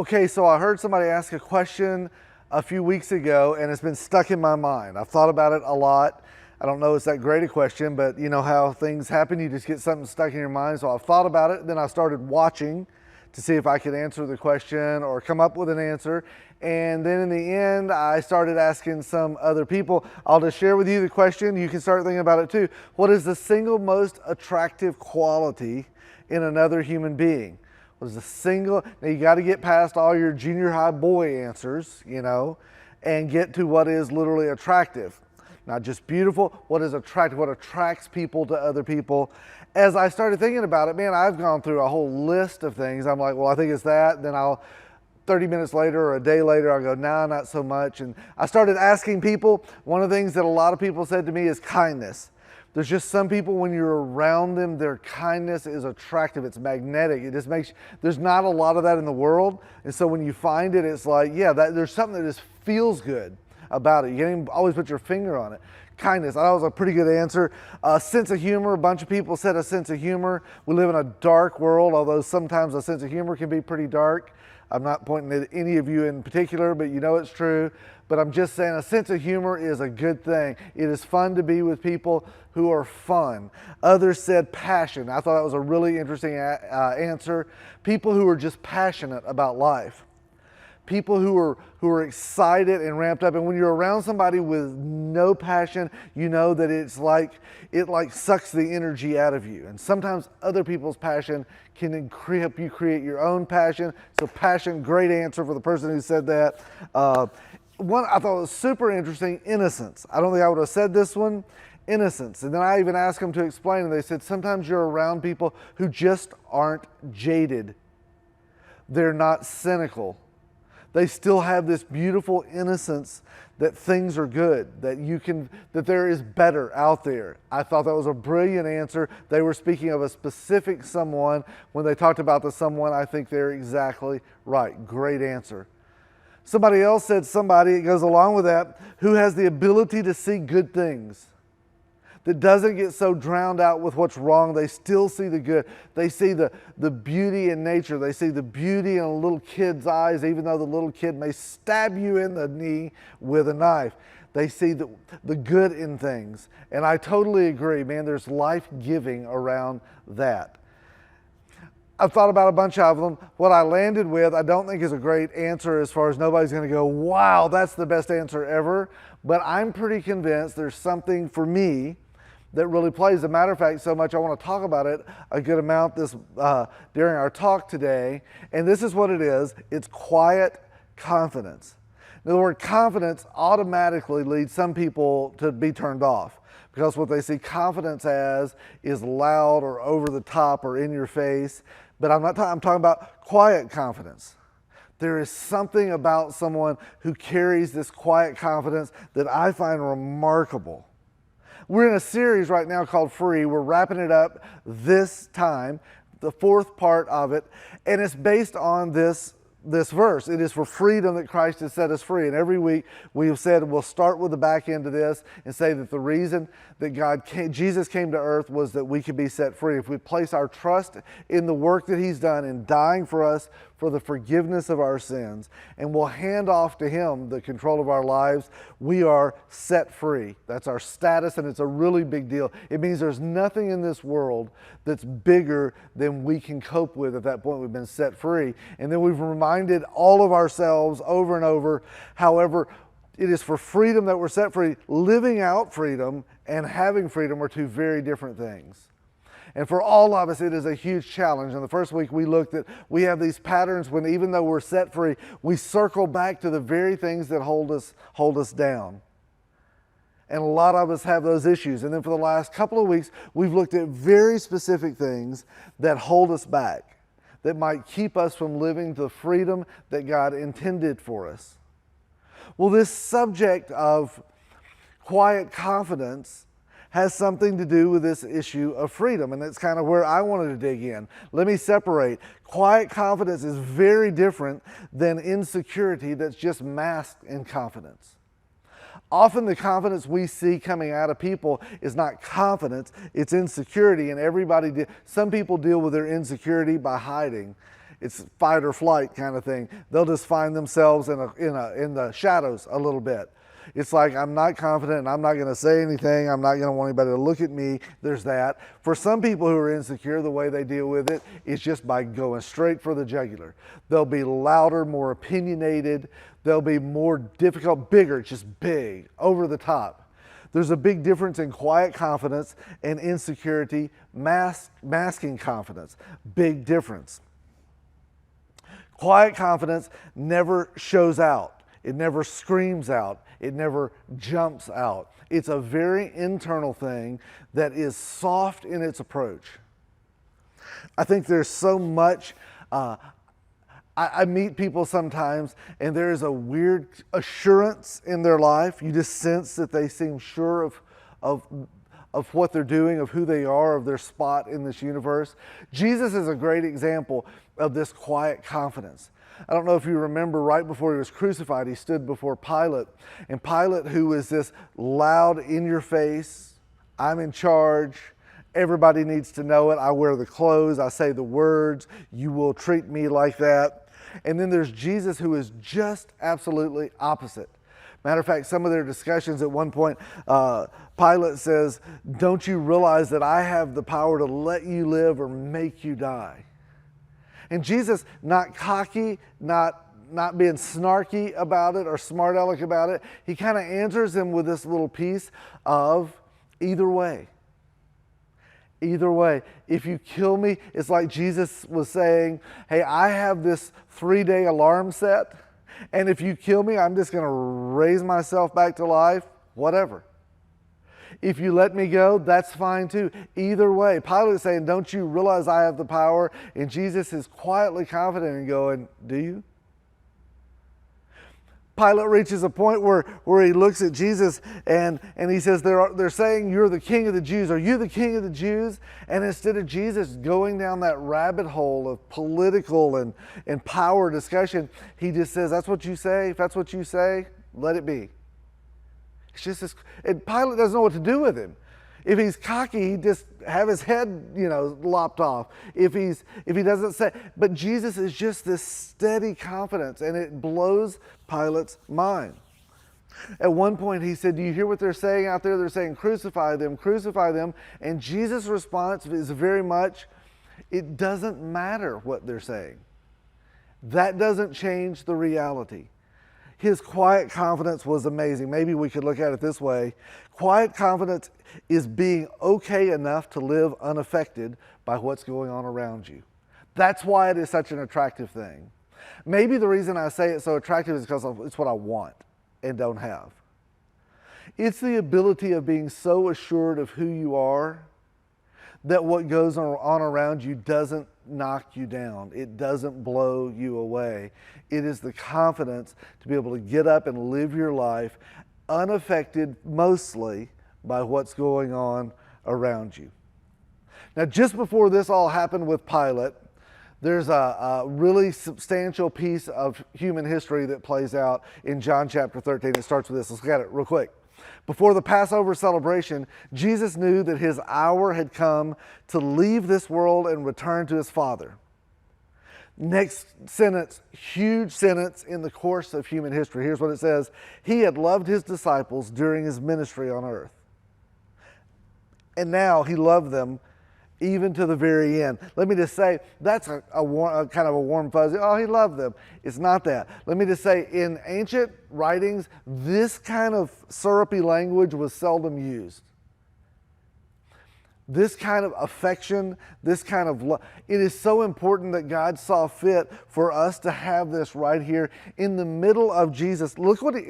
Okay, so I heard somebody ask a question a few weeks ago and it's been stuck in my mind. I've thought about it a lot. I don't know it's that great a question, but you know how things happen, you just get something stuck in your mind. So I've thought about it, then I started watching to see if I could answer the question or come up with an answer. And then in the end, I started asking some other people. I'll just share with you the question. You can start thinking about it too. What is the single most attractive quality in another human being? Was a single, now you got to get past all your junior high boy answers, you know, and get to what is literally attractive. Not just beautiful, what is attractive, what attracts people to other people. As I started thinking about it, man, I've gone through a whole list of things. I'm like, well, I think it's that. Then 30 minutes later or a day later, I'll go, nah, not so much. And I started asking people. One of the things that a lot of people said to me is kindness. There's just some people, when you're around them, their kindness is attractive. It's magnetic. It just makes, there's not a lot of that in the world. And so when you find it, it's like, yeah, there's something that just feels good about it. You can't even always put your finger on it. Kindness, I thought it was a pretty good answer. Sense of humor, a bunch of people said a sense of humor. We live in a dark world, although sometimes a sense of humor can be pretty dark. I'm not pointing at any of you in particular, but you know it's true. But I'm just saying a sense of humor is a good thing. It is fun to be with people who are fun. Others said passion. I thought that was a really interesting answer. People who are just passionate about life. People who are excited and ramped up. And when you're around somebody with no passion, you know that it sucks the energy out of you. And sometimes other people's passion can help you create your own passion. So passion, great answer for the person who said that. One I thought was super interesting, innocence. I don't think I would have said this one, innocence. And then I even asked them to explain, and they said sometimes you're around people who just aren't jaded. They're not cynical. They still have this beautiful innocence that things are good, that there is better out there. I thought that was a brilliant answer. They were speaking of a specific someone. When they talked about the someone, I think they're exactly right. Great answer. Somebody else said somebody, it goes along with that, who has the ability to see good things, that doesn't get so drowned out with what's wrong. They still see the good. They see the beauty in nature. They see the beauty in a little kid's eyes, even though the little kid may stab you in the knee with a knife. They see the good in things. And I totally agree, man, there's life-giving around that. I've thought about a bunch of them. What I landed with, I don't think is a great answer as far as nobody's going to go, wow, that's the best answer ever. But I'm pretty convinced there's something for me that really plays. As a matter of fact, so much I want to talk about it a good amount during our talk today. And this is what it is. It's quiet confidence. Now, the word confidence automatically leads some people to be turned off, because what they see confidence as is loud or over the top or in your face. But I'm talking about quiet confidence. There is something about someone who carries this quiet confidence that I find remarkable. We're in a series right now called Free. We're wrapping it up this time, the fourth part of it, and it's based on this verse. It is for freedom that Christ has set us free. And every week we have said we'll start with the back end of this and say that the reason that Jesus came to earth was that we could be set free. If we place our trust in the work that He's done in dying for us for the forgiveness of our sins, and we'll hand off to Him the control of our lives, we are set free. That's our status, and it's a really big deal. It means there's nothing in this world that's bigger than we can cope with at that point. We've been set free. And then we've reminded all of ourselves over and over, however, it is for freedom that we're set free. Living out freedom and having freedom are two very different things. And for all of us, it is a huge challenge. In the first week, we looked at, we have these patterns when even though we're set free, we circle back to the very things that hold us down. And a lot of us have those issues. And then for the last couple of weeks, we've looked at very specific things that hold us back, that might keep us from living the freedom that God intended for us. Well, this subject of quiet confidence has something to do with this issue of freedom, and that's kind of where I wanted to dig in. Let me separate. Quiet confidence is very different than insecurity that's just masked in confidence. Often the confidence we see coming out of people is not confidence, it's insecurity, and some people deal with their insecurity by hiding. It's fight or flight kind of thing. They'll just find themselves in the shadows a little bit. It's like, I'm not confident and I'm not going to say anything. I'm not going to want anybody to look at me. There's that. For some people who are insecure, the way they deal with it is just by going straight for the jugular. They'll be louder, more opinionated. They'll be more difficult, bigger, just big, over the top. There's a big difference in quiet confidence and insecurity, masking confidence. Big difference. Quiet confidence never shows out. It never screams out. It never jumps out. It's a very internal thing that is soft in its approach. I think there's so much, I meet people sometimes and there is a weird assurance in their life. You just sense that they seem sure of what they're doing, of who they are, of their spot in this universe. Jesus is a great example of this quiet confidence. I don't know if you remember, right before he was crucified, he stood before Pilate. And Pilate, who was this loud, in your face, I'm in charge, everybody needs to know it, I wear the clothes, I say the words, you will treat me like that. And then there's Jesus, who is just absolutely opposite. Matter of fact, some of their discussions at one point, Pilate says, don't you realize that I have the power to let you live or make you die? And Jesus, not cocky, not being snarky about it or smart aleck about it, he kind of answers them with this little piece of either way. Either way, if you kill me, it's like Jesus was saying, hey, I have this 3-day alarm set, and if you kill me, I'm just going to raise myself back to life, whatever. If you let me go, that's fine too. Either way, Pilate is saying, don't you realize I have the power? And Jesus is quietly confident and going, do you? Pilate reaches a point where he looks at Jesus and he says, they're saying, you're the king of the Jews. Are you the king of the Jews? And instead of Jesus going down that rabbit hole of political and power discussion, he just says, that's what you say? If that's what you say, let it be. It's just this, and Pilate doesn't know what to do with him. If he's cocky, he'd just have his head, lopped off. If he doesn't say, but Jesus is just this steady confidence, and it blows Pilate's mind. At one point he said, do you hear what they're saying out there? They're saying, crucify them, crucify them. And Jesus' response is very much, it doesn't matter what they're saying. That doesn't change the reality. His quiet confidence was amazing. Maybe we could look at it this way. Quiet confidence is being okay enough to live unaffected by what's going on around you. That's why it is such an attractive thing. Maybe the reason I say it's so attractive is because it's what I want and don't have. It's the ability of being so assured of who you are that what goes on around you doesn't knock you down. It doesn't blow you away. It is the confidence to be able to get up and live your life unaffected mostly by what's going on around you. Now, just before this all happened with Pilate, there's a really substantial piece of human history that plays out in John chapter 13. It starts with this. Let's look at it real quick. Before the Passover celebration, Jesus knew that his hour had come to leave this world and return to his Father. Next sentence, huge sentence in the course of human history. Here's what it says. He had loved his disciples during his ministry on earth. And now he loved them even to the very end. Let me just say, that's a kind of a warm fuzzy, oh, he loved them. It's not that. Let me just say, in ancient writings, this kind of syrupy language was seldom used. This kind of affection, this kind of love, it is so important that God saw fit for us to have this right here in the middle of Jesus. Look what he's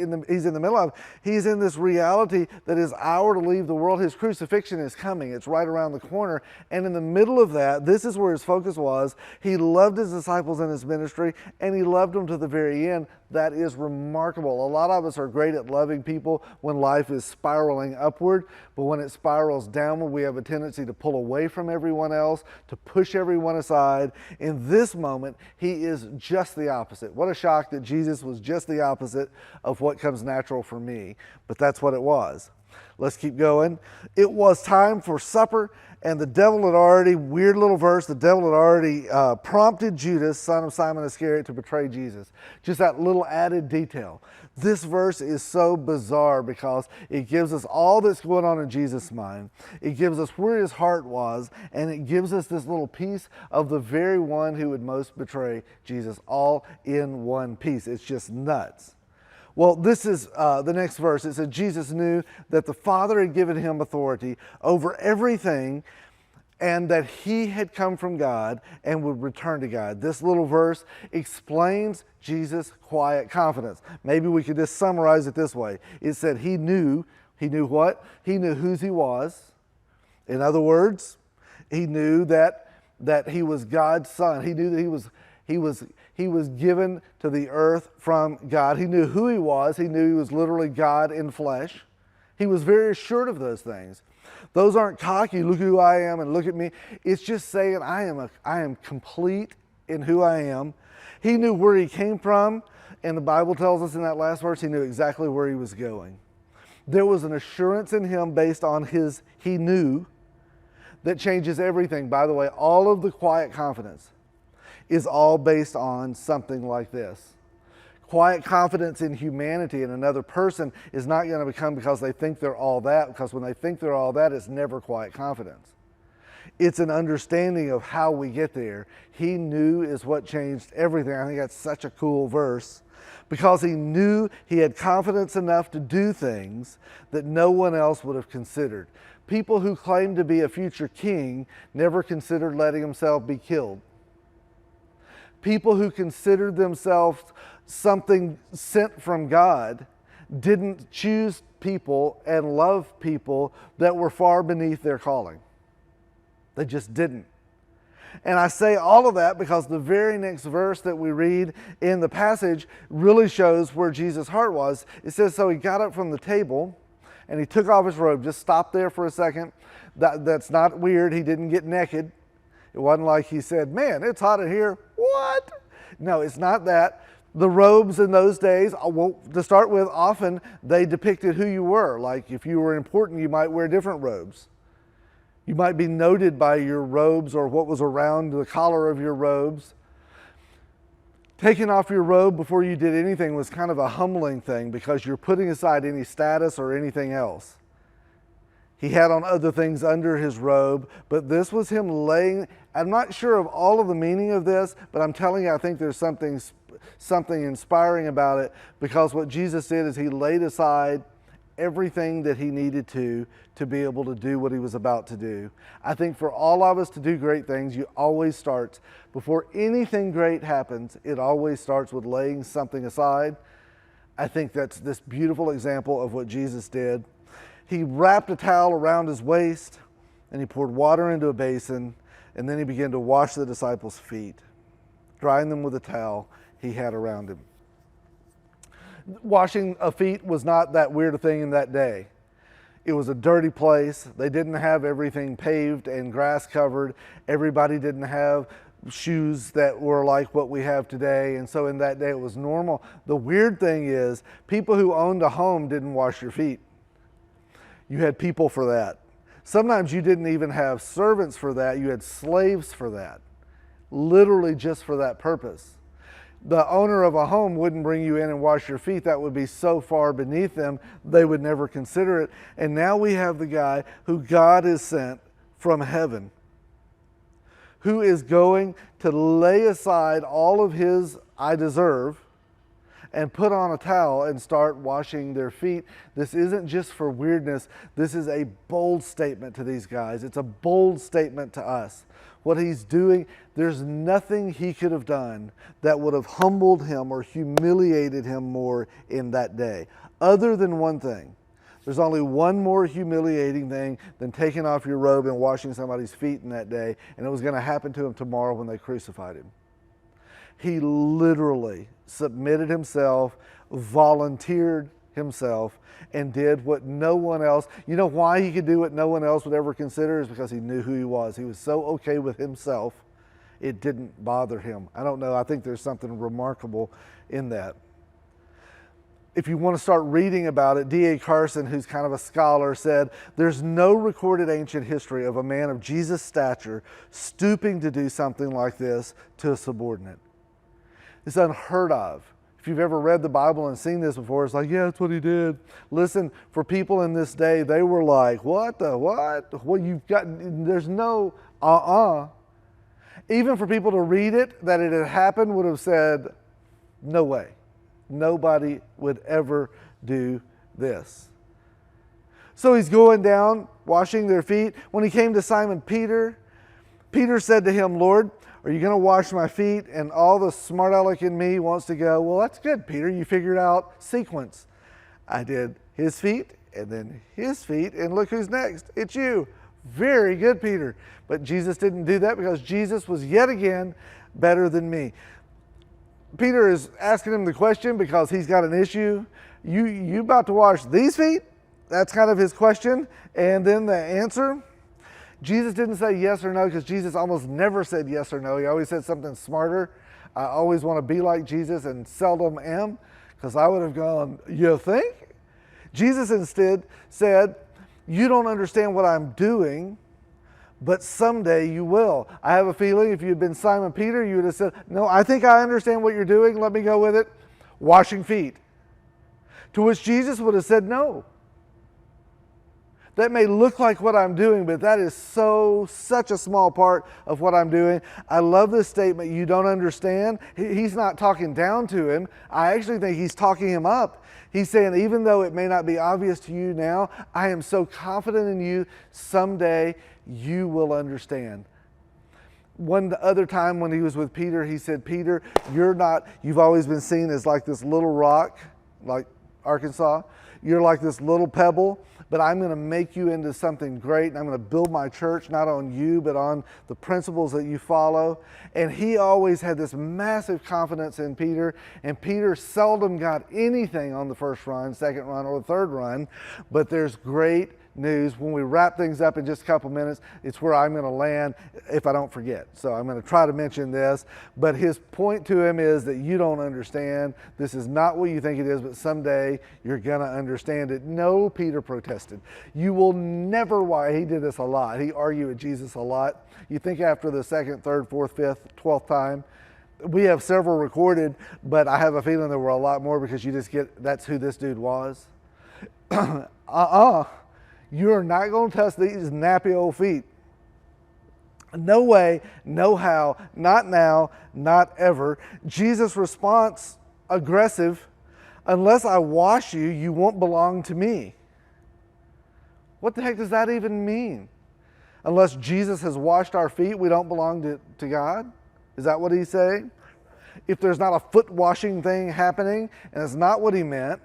in the middle of. He's in this reality that his hour to leave the world, his crucifixion is coming. It's right around the corner. And in the middle of that, this is where his focus was. He loved his disciples in his ministry, and he loved them to the very end. That is remarkable. A lot of us are great at loving people when life is spiraling upward, but when it spirals downward, we have a tendency to pull away from everyone else, to push everyone aside. In this moment, he is just the opposite. What a shock that Jesus was just the opposite of what comes natural for me, but that's what it was. Let's keep going. It was time for supper, and the devil had already, weird little verse, the devil had already prompted Judas, son of Simon Iscariot, to betray Jesus. Just that little added detail. This verse is so bizarre because it gives us all that's going on in Jesus' mind. It gives us where his heart was, and it gives us this little piece of the very one who would most betray Jesus, all in one piece. It's just nuts. Well, this is the next verse. It said, Jesus knew that the Father had given him authority over everything and that he had come from God and would return to God. This little verse explains Jesus' quiet confidence. Maybe we could just summarize it this way. It said he knew what? He knew whose he was. In other words, he knew that he was God's son. He knew that he was given to the earth from God. He knew who he was. He knew he was literally God in flesh. He was very assured of those things. Those aren't cocky, look who I am and look at me. It's just saying I am complete in who I am. He knew where he came from, and the Bible tells us in that last verse he knew exactly where he was going. There was an assurance in him based on his he knew that changes everything. By the way, all of the quiet confidence is all based on something like this. Quiet confidence in humanity and another person is not going to become because they think they're all that, because when they think they're all that, it's never quiet confidence. It's an understanding of how we get there. He knew is what changed everything. I think that's such a cool verse because he knew he had confidence enough to do things that no one else would have considered. People who claimed to be a future king never considered letting himself be killed. People who considered themselves something sent from God didn't choose people and love people that were far beneath their calling. They just didn't. And I say all of that because the very next verse that we read in the passage really shows where Jesus' heart was. It says, so he got up from the table and he took off his robe. Just stop there for a second. That's not weird. He didn't get naked. It wasn't like he said, man, it's hot in here. What? No, it's not that. The robes in those days, to start with, often they depicted who you were. Like if you were important, you might wear different robes. You might be noted by your robes or what was around the collar of your robes. Taking off your robe before you did anything was kind of a humbling thing because you're putting aside any status or anything else. He had on other things under his robe, but this was him laying. I'm not sure of all of the meaning of this, but I'm telling you, I think there's something inspiring about it because what Jesus did is he laid aside everything that he needed to be able to do what he was about to do. I think for all of us to do great things, you always start, before anything great happens, it always starts with laying something aside. I think that's this beautiful example of what Jesus did. He wrapped a towel around his waist and he poured water into a basin and then he began to wash the disciples' feet, drying them with a towel he had around him. Washing a feet was not that weird a thing in that day. It was a dirty place. They didn't have everything paved and grass covered. Everybody didn't have shoes that were like what we have today. And so in that day it was normal. The weird thing is people who owned a home didn't wash your feet. You had people for that. Sometimes you didn't even have servants for that. You had slaves for that. Literally just for that purpose. The owner of a home wouldn't bring you in and wash your feet. That would be so far beneath them, they would never consider it. And now we have the guy who God has sent from heaven, who is going to lay aside all of his I deserve and put on a towel and start washing their feet. This isn't just for weirdness. This is a bold statement to these guys. It's a bold statement to us. What he's doing, there's nothing he could have done that would have humbled him or humiliated him more in that day, other than one thing. There's only one more humiliating thing than taking off your robe and washing somebody's feet in that day, and it was going to happen to him tomorrow when they crucified him. He literally submitted himself, volunteered himself, and did what no one else. You know why he could do what no one else would ever consider? Is because he knew who he was. He was so okay with himself, it didn't bother him. I don't know. I think there's something remarkable in that. if you want to start reading about it, D.A. Carson, who's kind of a scholar, said, there's no recorded ancient history of a man of Jesus' stature stooping to do something like this to a subordinate. It's unheard of. If you've ever read the Bible and seen this before, it's like, yeah, that's what he did. Listen, for people in this day, they were like, what the what? Well, you've got, there's no Even for people to read it, that it had happened, would have said, no way. Nobody would ever do this. So he's going down, washing their feet. When he came to Simon Peter, Peter said to him, Lord, are you going to wash my feet? And all the smart aleck in me wants to go, well, that's good, Peter. You figured out sequence. I did his feet and then his feet, and look who's next. It's you. Very good, Peter. But Jesus didn't do that because Jesus was yet again better than me. Peter is asking him the question because he's got an issue. You about to wash these feet? That's kind of his question. And then the answer, Jesus didn't say yes or no, because Jesus almost never said yes or no. He always said something smarter. I always want to be like Jesus and seldom am, because I would have gone, you think? Jesus instead said, you don't understand what I'm doing, but someday you will. I have a feeling if you had been Simon Peter, you would have said, no, I think I understand what you're doing. Let me go with it. Washing feet. To which Jesus would have said, no. That may look like what I'm doing, but that is such a small part of what I'm doing. I love this statement, you don't understand. He's not talking down to him. I actually think he's talking him up. He's saying, even though it may not be obvious to you now, I am so confident in you, someday you will understand. One other time when he was with Peter, he said, Peter, you've always been seen as like this little rock, like Arkansas. You're like this little pebble, but I'm going to make you into something great, and I'm going to build my church not on you, but on the principles that you follow. And he always had this massive confidence in Peter, and Peter seldom got anything on the first run, second run, or the third run. But there's great news. When we wrap things up in just a couple minutes, it's where I'm going to land if I don't forget. So I'm going to try to mention this, but his point to him is that you don't understand. This is not what you think it is, but someday you're going to understand it. No, Peter protested. You will never, he did this a lot. He argued with Jesus a lot. You think after the second, third, fourth, fifth, 12th time, we have several recorded, but I have a feeling there were a lot more because you just get, that's who this dude was. You're not going to touch these nappy old feet. No way, no how, not now, not ever. Jesus' response, aggressive, unless I wash you, you won't belong to me. What the heck does that even mean? Unless Jesus has washed our feet, we don't belong to God? Is that what he's saying? If there's not a foot washing thing happening, and it's not what he meant,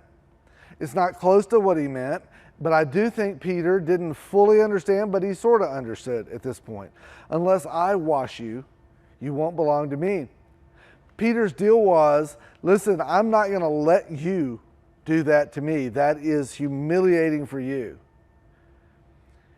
it's not close to what he meant, but I do think Peter didn't fully understand, but he sort of understood at this point. Unless I wash you, you won't belong to me. Peter's deal was, listen, I'm not going to let you do that to me. That is humiliating for you.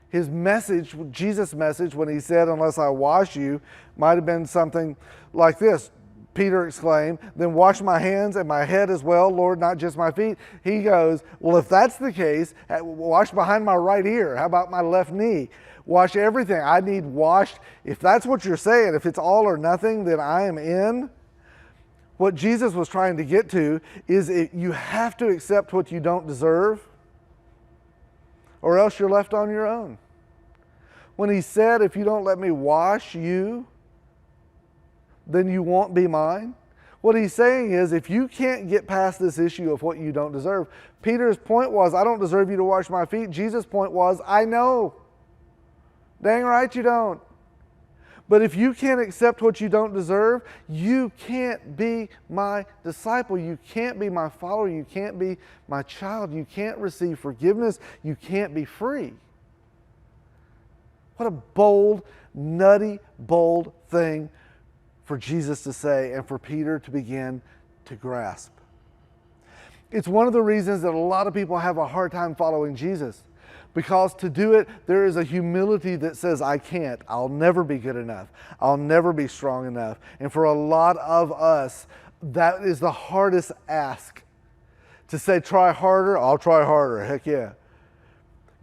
His message, Jesus' message, when he said, unless I wash you, might have been something like this. Peter exclaimed, then wash my hands and my head as well, Lord, not just my feet. He goes, well, if that's the case, wash behind my right ear. How about my left knee? Wash everything. I need washed. If that's what you're saying, if it's all or nothing, then I am in. What Jesus was trying to get to is you have to accept what you don't deserve, or else you're left on your own. When he said, if you don't let me wash you, then you won't be mine. What he's saying is, if you can't get past this issue of what you don't deserve, Peter's point was, I don't deserve you to wash my feet. Jesus' point was, I know. Dang right you don't. But if you can't accept what you don't deserve, you can't be my disciple. You can't be my follower. You can't be my child. You can't receive forgiveness. You can't be free. What a bold, nutty, bold thing for Jesus to say and for Peter to begin to grasp. It's one of the reasons that a lot of people have a hard time following Jesus, because to do it, there is a humility that says, I can't, I'll never be good enough, I'll never be strong enough. And for a lot of us, that is the hardest ask To say try harder, I'll try harder. Heck yeah.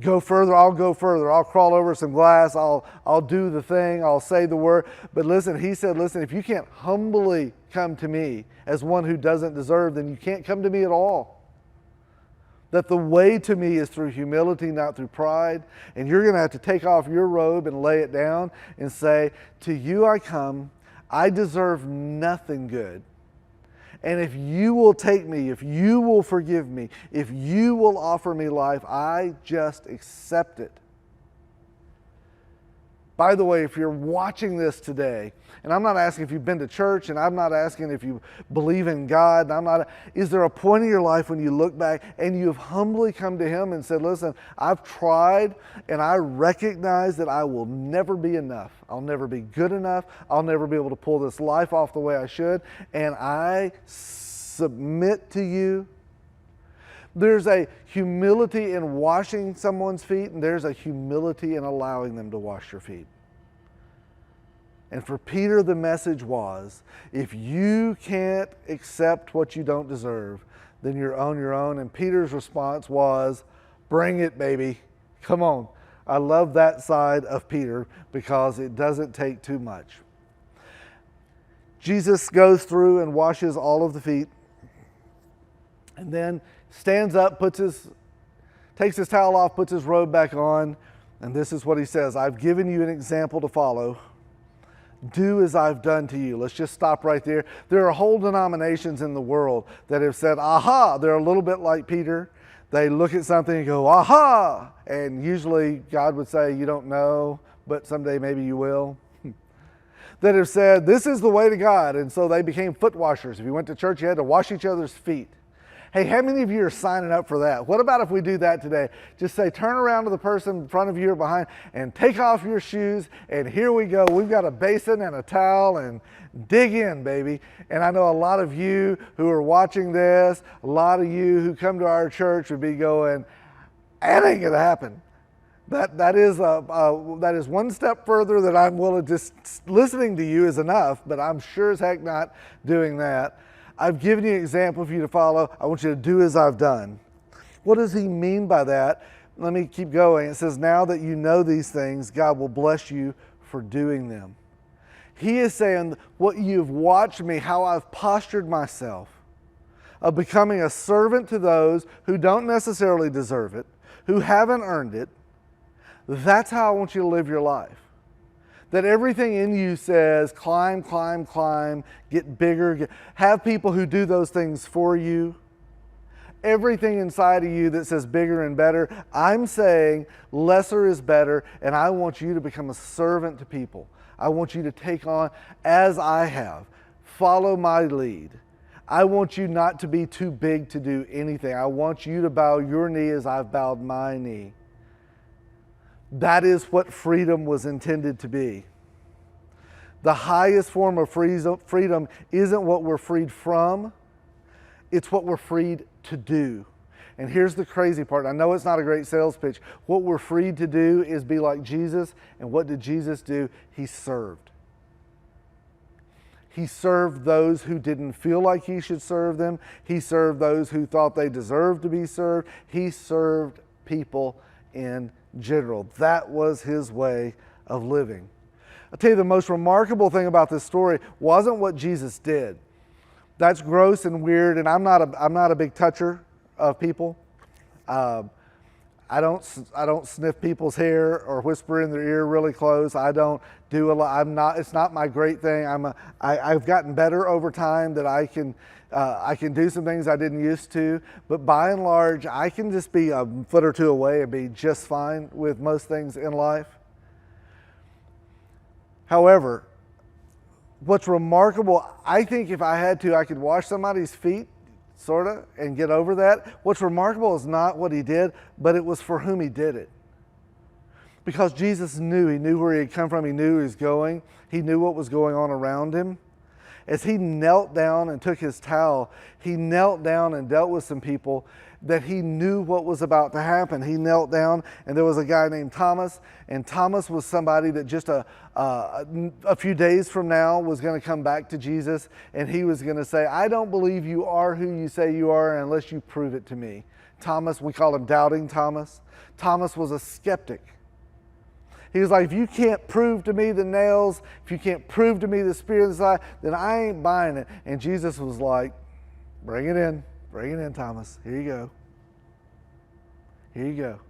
Go further, I'll go further. I'll crawl over some glass. I'll do the thing. I'll say the word. But listen, he said, listen, if you can't humbly come to me as one who doesn't deserve, then you can't come to me at all. That the way to me is through humility, not through pride. And you're going to have to take off your robe and lay it down and say, to you I come. I deserve nothing good. And if you will take me, if you will forgive me, if you will offer me life, I just accept it. By the way, if you're watching this today, and I'm not asking if you've been to church, and I'm not asking if you believe in God, and is there a point in your life when you look back and you've humbly come to Him and said, listen, I've tried and I recognize that I will never be enough. I'll never be good enough. I'll never be able to pull this life off the way I should. And I submit to you. There's a humility in washing someone's feet, and there's a humility in allowing them to wash your feet. And for Peter, the message was, if you can't accept what you don't deserve, then you're on your own. And Peter's response was, bring it, baby. Come on. I love that side of Peter because it doesn't take too much. Jesus goes through and washes all of the feet, and then stands up, takes his towel off, puts his robe back on, and this is what he says, I've given you an example to follow. Do as I've done to you. Let's just stop right there. There are whole denominations in the world that have said, aha, they're a little bit like Peter. They look at something and go, aha, and usually God would say, you don't know, but someday maybe you will. That have said, this is the way to God, and so they became foot washers. If you went to church, you had to wash each other's feet. Hey, how many of you are signing up for that? What about if we do that today? Just say, turn around to the person in front of you or behind and take off your shoes, and here we go. We've got a basin and a towel, and dig in, baby. And I know a lot of you who are watching this, a lot of you who come to our church would be going, that ain't gonna happen. That is one step further that I'm willing, just listening to you is enough, but I'm sure as heck not doing that. I've given you an example for you to follow. I want you to do as I've done. What does he mean by that? Let me keep going. It says, now that you know these things, God will bless you for doing them. He is saying, what you've watched me, how I've postured myself, of becoming a servant to those who don't necessarily deserve it, who haven't earned it, that's how I want you to live your life. That everything in you says, climb, climb, climb, get bigger, have people who do those things for you. Everything inside of you that says bigger and better, I'm saying lesser is better, and I want you to become a servant to people. I want you to take on as I have. Follow my lead. I want you not to be too big to do anything. I want you to bow your knee as I've bowed my knee. That is what freedom was intended to be. The highest form of freedom isn't what we're freed from, it's what we're freed to do. And here's the crazy part. I know it's not a great sales pitch. What we're freed to do is be like Jesus. And what did Jesus do? He served. He served those who didn't feel like he should serve them. He served those who thought they deserved to be served. He served people in general. That was his way of living. I'll tell you, the most remarkable thing about this story wasn't what Jesus did. That's gross and weird, and I'm not a big toucher of people. I don't sniff people's hair or whisper in their ear really close. I don't do a lot. It's not my great thing. I've gotten better over time that I can do some things I didn't used to, but by and large, I can just be a foot or two away and be just fine with most things in life. However, what's remarkable, I think if I had to, I could wash somebody's feet, sort of, and get over that. What's remarkable is not what he did, but it was for whom he did it. Because Jesus knew. He knew where he had come from. He knew he was going. He knew what was going on around him. as he knelt down and took his towel, he knelt down and dealt with some people that he knew what was about to happen. He knelt down, and there was a guy named Thomas, and Thomas was somebody that just a few days from now was going to come back to Jesus, and he was going to say, I don't believe you are who you say you are unless you prove it to me. Thomas, we call him Doubting Thomas. Thomas was a skeptic. He was like, if you can't prove to me the nails, if you can't prove to me the spear inside, then I ain't buying it. And Jesus was like, bring it in. Bring it in, Thomas. Here you go. Here you go.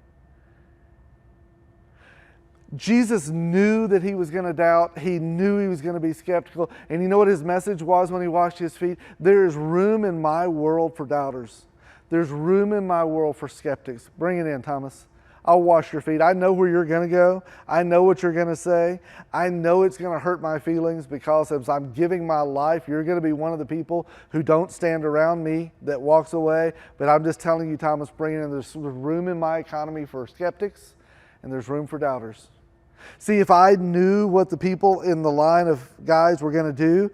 Jesus knew that he was going to doubt. He knew he was going to be skeptical. And you know what his message was when he washed his feet? There is room in my world for doubters. There's room in my world for skeptics. Bring it in, Thomas. I'll wash your feet. I know where you're going to go. I know what you're going to say. I know it's going to hurt my feelings because as I'm giving my life, you're going to be one of the people who don't stand around me that walks away. But I'm just telling you, Thomas, bring it in. There's room in my economy for skeptics, and there's room for doubters. See, if I knew what the people in the line of guys were going to do,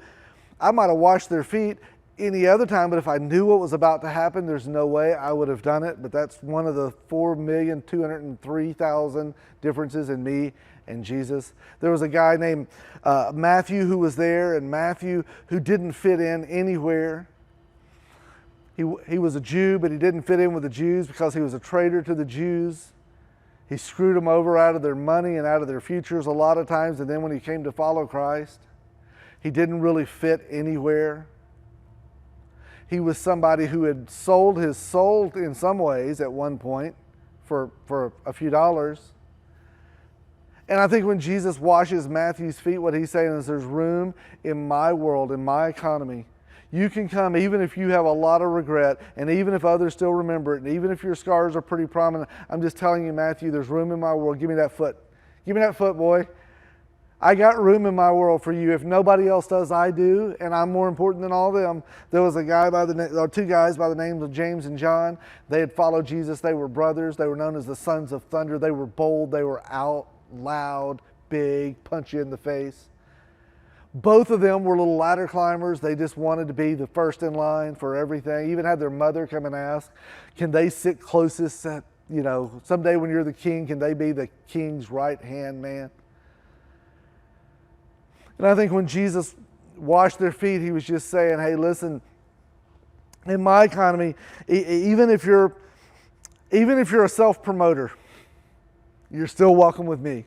I might have washed their feet any other time, but if I knew what was about to happen, there's no way I would have done it. But that's one of the 4,203,000 differences in me and Jesus. There was a guy named Matthew who was there, and Matthew who didn't fit in anywhere. He was a Jew, but he didn't fit in with the Jews because he was a traitor to the Jews. He screwed them over out of their money and out of their futures a lot of times, and then when he came to follow Christ, he didn't really fit anywhere. He was somebody who had sold his soul in some ways at one point for a few dollars. And I think when Jesus washes Matthew's feet, what he's saying is there's room in my world, in my economy. You can come even if you have a lot of regret, and even if others still remember it, and even if your scars are pretty prominent. I'm just telling you, Matthew, there's room in my world. Give me that foot. Give me that foot, boy. I got room in my world for you. If nobody else does, I do, and I'm more important than all of them. There was a guy two guys by the names of James and John. They had followed Jesus. They were brothers. They were known as the sons of thunder. They were bold. They were out, loud, big, punch you in the face. Both of them were little ladder climbers. They just wanted to be the first in line for everything. Even had their mother come and ask, can they sit closest at, someday when you're the king, can they be the king's right-hand man? And I think when Jesus washed their feet, he was just saying, hey, listen, in my economy, even if you're a self-promoter, you're still welcome with me.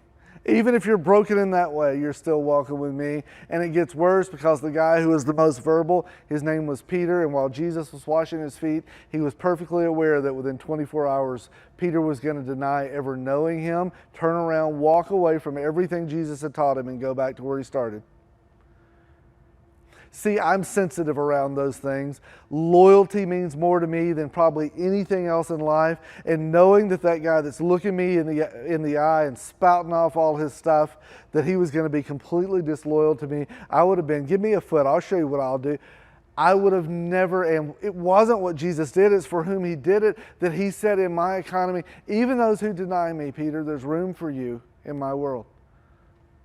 Even if you're broken in that way, you're still welcome with me. And it gets worse because the guy who was the most verbal, his name was Peter. And while Jesus was washing his feet, he was perfectly aware that within 24 hours, Peter was going to deny ever knowing him, turn around, walk away from everything Jesus had taught him, and go back to where he started. See, I'm sensitive around those things. Loyalty means more to me than probably anything else in life. And knowing that guy that's looking me in the eye and spouting off all his stuff, that he was going to be completely disloyal to me, I would have been, give me a foot, I'll show you what I'll do. I would have never, and it wasn't what Jesus did, it's for whom he did it, that he said in my economy, even those who deny me, Peter, there's room for you in my world.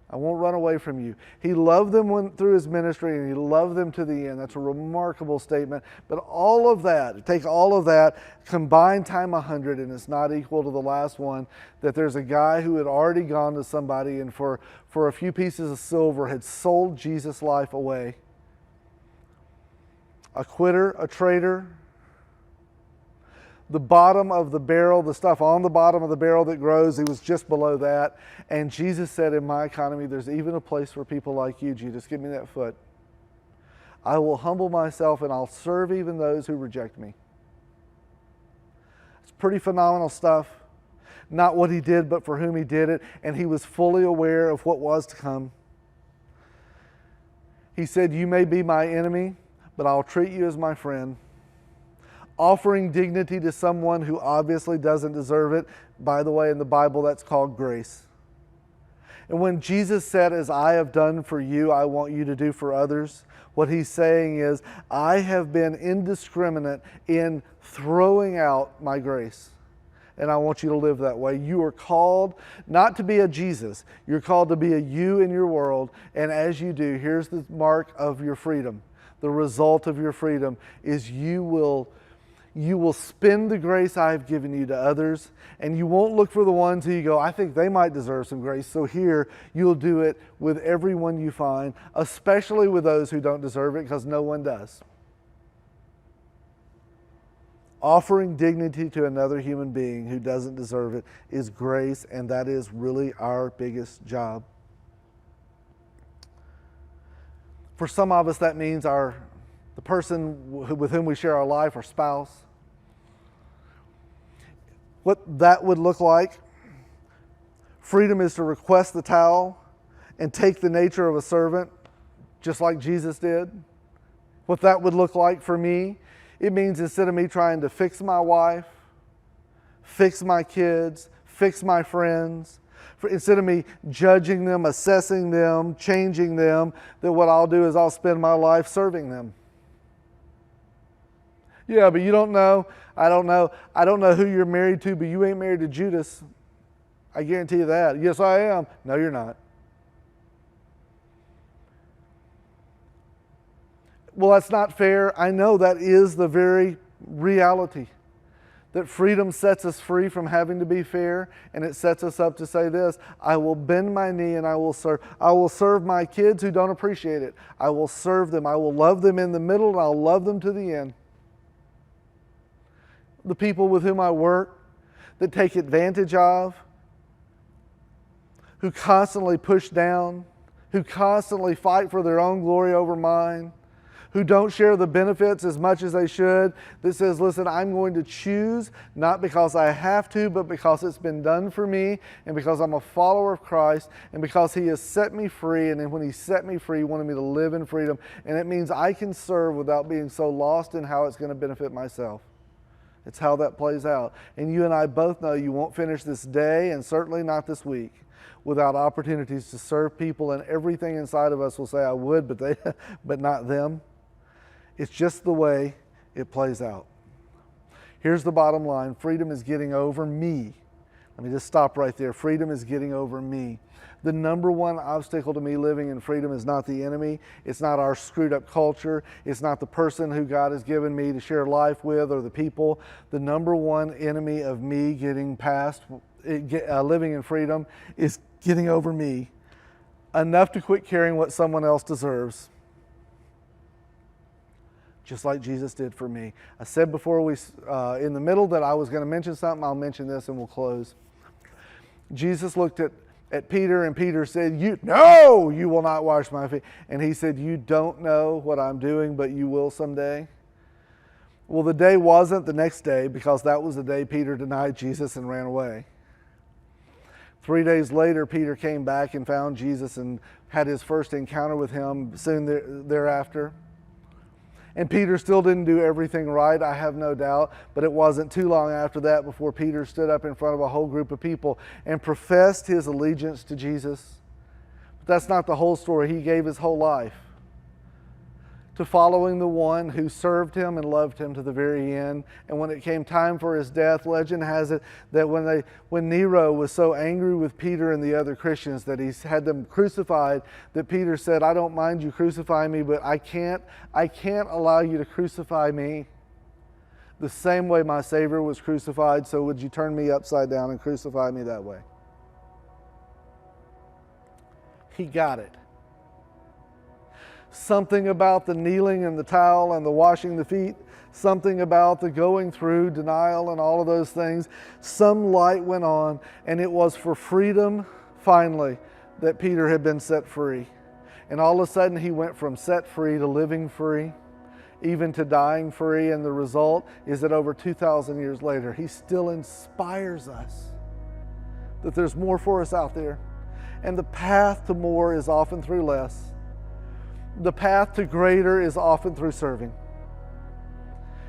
I won't run away from you. He loved them through his ministry, and he loved them to the end. That's a remarkable statement. But all of that, take all of that, combined time 100, and it's not equal to the last one, that there's a guy who had already gone to somebody and for a few pieces of silver had sold Jesus' life away. A quitter, a traitor. The bottom of the barrel, the stuff on the bottom of the barrel that grows, he was just below that. And Jesus said, in my economy, there's even a place for people like you, Jesus. Give me that foot. I will humble myself and I'll serve even those who reject me. It's pretty phenomenal stuff. Not what he did, but for whom he did it. And he was fully aware of what was to come. He said, you may be my enemy, but I'll treat you as my friend. Offering dignity to someone who obviously doesn't deserve it. By the way, in the Bible, that's called grace. And when Jesus said, as I have done for you, I want you to do for others, what he's saying is, I have been indiscriminate in throwing out my grace. And I want you to live that way. You are called not to be a Jesus. You're called to be a you in your world. And as you do, here's the mark of your freedom. The result of your freedom is you will spend the grace I have given you to others, and you won't look for the ones who you go, I think they might deserve some grace. So here, you'll do it with everyone you find, especially with those who don't deserve it, because no one does. Offering dignity to another human being who doesn't deserve it is grace, and that is really our biggest job. For some of us, that means the person with whom we share our life, our spouse. What that would look like, freedom is to request the towel and take the nature of a servant, just like Jesus did. What that would look like for me, it means instead of me trying to fix my wife, fix my kids, fix my friends, instead of me judging them, assessing them, changing them, that what I'll do is I'll spend my life serving them. Yeah, but you don't know. I don't know who you're married to, but you ain't married to Judas. I guarantee you that. Yes, I am. No, you're not. Well, that's not fair. I know that is the very reality. That freedom sets us free from having to be fair, and it sets us up to say this: I will bend my knee and I will serve. I will serve my kids who don't appreciate it. I will serve them. I will love them in the middle, and I'll love them to the end. The people with whom I work that take advantage of, who constantly push down, who constantly fight for their own glory over mine, who don't share the benefits as much as they should, that says, listen, I'm going to choose, not because I have to, but because it's been done for me, and because I'm a follower of Christ, and because He has set me free, and then when He set me free, He wanted me to live in freedom. And it means I can serve without being so lost in how it's going to benefit myself. It's how that plays out. And you and I both know you won't finish this day, and certainly not this week, without opportunities to serve people, and everything inside of us will say, I would, but not them. It's just the way it plays out. Here's the bottom line. Freedom is getting over me. Let me just stop right there. Freedom is getting over me. The number one obstacle to me living in freedom is not the enemy. It's not our screwed up culture. It's not the person who God has given me to share life with, or the people. The number one enemy of me getting past living in freedom is getting over me enough to quit caring what someone else deserves. Just like Jesus did for me. I said before in the middle that I was going to mention something. I'll mention this and we'll close. Jesus looked at Peter, and Peter said, you will not wash my feet. And He said, you don't know what I'm doing, but you will someday. Well, the day wasn't the next day, because that was the day Peter denied Jesus and ran away. 3 days later, Peter came back and found Jesus and had his first encounter with Him soon thereafter. And Peter still didn't do everything right, I have no doubt, but it wasn't too long after that before Peter stood up in front of a whole group of people and professed his allegiance to Jesus. But that's not the whole story. He gave his whole life to following the one who served Him and loved Him to the very end. And when it came time for His death, legend has it that when Nero was so angry with Peter and the other Christians that he had them crucified, that Peter said, I don't mind you crucifying me, but I can't allow you to crucify me the same way my Savior was crucified, so would you turn me upside down and crucify me that way? He got it. Something about the kneeling and the towel and the washing the feet, something about the going through denial and all of those things, some light went on, and it was for freedom, finally, that Peter had been set free. And all of a sudden he went from set free to living free, even to dying free, and the result is that over 2,000 years later, He still inspires us that there's more for us out there, and the path to more is often through less. The path to greater is often through serving.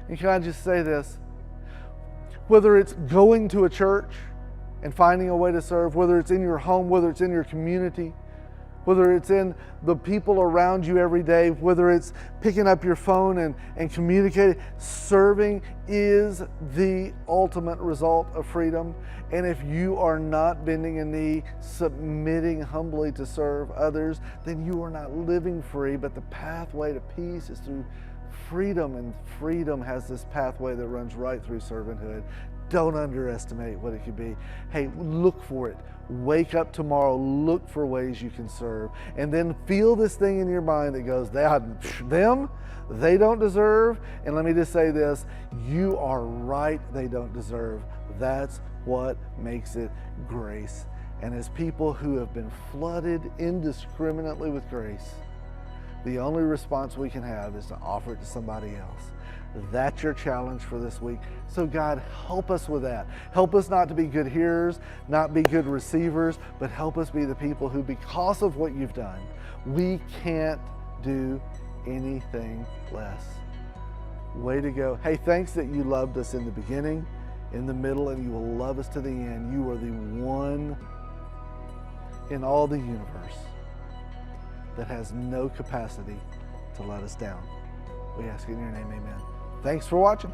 And can I just say this? Whether it's going to a church and finding a way to serve, whether it's in your home, whether it's in your community, whether it's in the people around you every day, whether it's picking up your phone and communicating. Serving is the ultimate result of freedom. And if you are not bending a knee, submitting humbly to serve others, then you are not living free. But the pathway to peace is through freedom, and freedom has this pathway that runs right through servanthood. Don't underestimate what it could be. Hey, look for it. Wake up tomorrow, look for ways you can serve, and then feel this thing in your mind that goes, they don't deserve. And let me just say this, you are right, they don't deserve. That's what makes it grace. And as people who have been flooded indiscriminately with grace, the only response we can have is to offer it to somebody else. That's your challenge for this week. So God, help us with that. Help us not to be good hearers, not be good receivers, but help us be the people who, because of what you've done, we can't do anything less. Way to go. Hey, thanks that you loved us in the beginning, in the middle, and you will love us to the end. You are the one in all the universe that has no capacity to let us down. We ask in your name, amen. Thanks for watching.